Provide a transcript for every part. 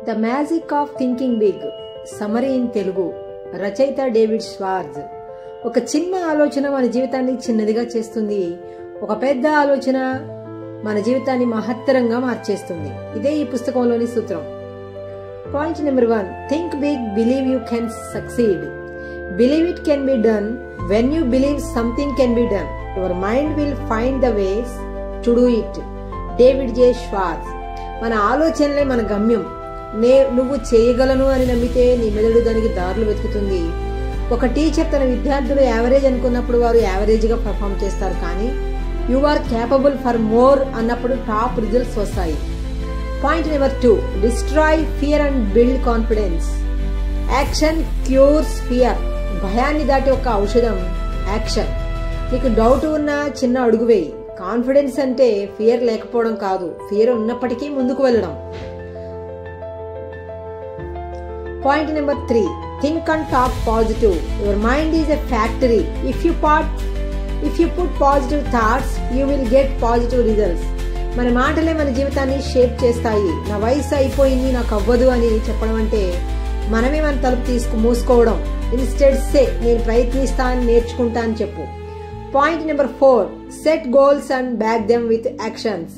The magic of thinking big, summary in Telugu, రచయిత David స్వార్జ్. ఒక చిన్న ఆలోచన మన జీవితాన్ని చిన్నదిగా చేస్తుంది, ఒక పెద్ద ఆలోచన మన జీవితాన్ని మహత్తరంగా మార్చేస్తుంది. ఇదే ఈ పుస్తకంలోని సూత్రం. Point number 1, think big, believe you can succeed. Believe it can be done. When you believe something can be done, your mind will find the ways to do it. David J Schwartz. మన ఆలోచనలే మన గమ్యం. నువ్వు చేయగలను అని నమ్మితే నీ మెదడు దానికి దారులు వెతుకుతుంది. ఒక టీచర్ తన విద్యార్థులు యావరేజ్ అనుకున్నప్పుడు వారు యావరేజ్ గా పర్ఫామ్ చేస్తారు, కానీ you are capable for more అన్నప్పుడు టాప్ రిజల్ట్స్ వస్తాయి. Point number 2, destroy fear and build confidence. Action cures fear. భయాన్ని దాటి ఒక ఔషధం యాక్షన్. నీకు డౌట్ ఉన్న చిన్న అడుగు వేయి. కాన్ఫిడెన్స్ అంటే ఫియర్ లేకపోవడం కాదు, ఫియర్ ఉన్నప్పటికీ ముందుకు వెళ్ళడం. Point number 3, think and talk positive. Your mind is a factory. If you put positive thoughts you will get positive results. మన మాటలే మన జీవితాన్ని షేప్ చేస్తాయి. నా వయసు అయిపోయింది, నాకు అవ్వదు అని చెప్పడం అంటే మనమే మన తలుపు మూసుకోవడం. ఇన్స్టెడ్ సే, నేను ప్రయత్నిస్తాను, నేర్చుకుంటా అని చెప్పు. Point number 4, set goals and back them with actions.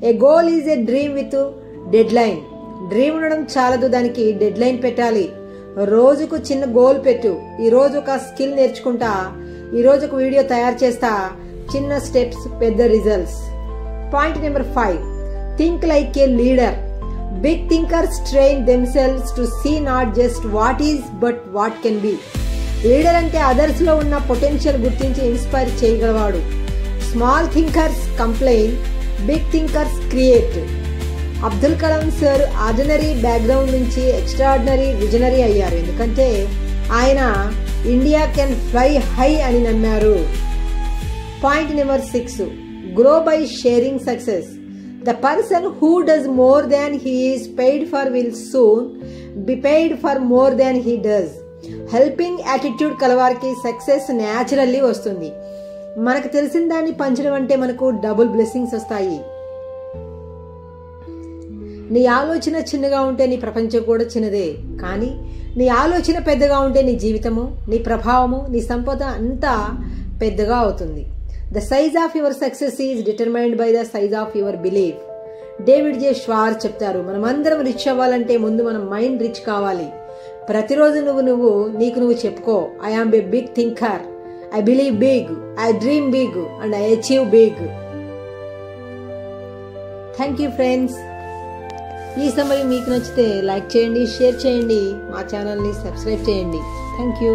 A goal is a dream with dead line. Dream ఉండడం చాలదు, దానికి డెడ్ లైన్ పెట్టాలి. రోజుకు చిన్న గోల్ పెట్టు. ఈ రోజు ఒక స్కిల్ నేర్చుకుంటా, ఈ రోజు ఒక వీడియో తయారు చేస్తా. చిన్న స్టెప్స్, పెద్ద results. Point number 5, think like a leader. Big thinkers train themselves to see not just what is but what can be. Leader అంటే అదర్స్ లో ఉన్న పొటెన్షియల్ గుర్తించి ఇన్స్పైర్ చేయగలవాడు. Small thinkers complain, big thinkers create. Abdul Kalam sir ordinary background నుంచి extraordinary visionary అయ్యారు, ఎందుకంటే ఆయన India can fly high అని నమ్మారు. Point number 6, grow by sharing success. The person who does more than he is paid for will soon be paid for more than he does. Helping attitude కలవారికి success naturally వస్తుంది. మనకు తెలిసిన దాన్ని పంచడం అంటే మనకు డబుల్ బ్లెస్సింగ్స్ వస్తాయి. నీ ఆలోచన చిన్నగా ఉంటే నీ ప్రపంచం కూడా చిన్నదే, కానీ నీ ఆలోచన పెద్దగా ఉంటే నీ జీవితము, నీ ప్రభావము, నీ సంపద అంతా పెద్దగా అవుతుంది. The size of your success is determined by the size of your belief. David J Schwartz చెప్తారు, మనమందరం రిచ్ అవ్వాలంటే ముందు మన మైండ్ రిచ్ కావాలి. ప్రతిరోజు నీకు నువ్వు చెప్పుకో, I am a big thinker, I believe big, I dream big and I achieve big. Thank you friends. ఈ సమయం మీకు నచ్చితే లైక్ చేయండి, షేర్ చేయండి, మా ఛానల్ని సబ్స్క్రైబ్ చేయండి. Thank you.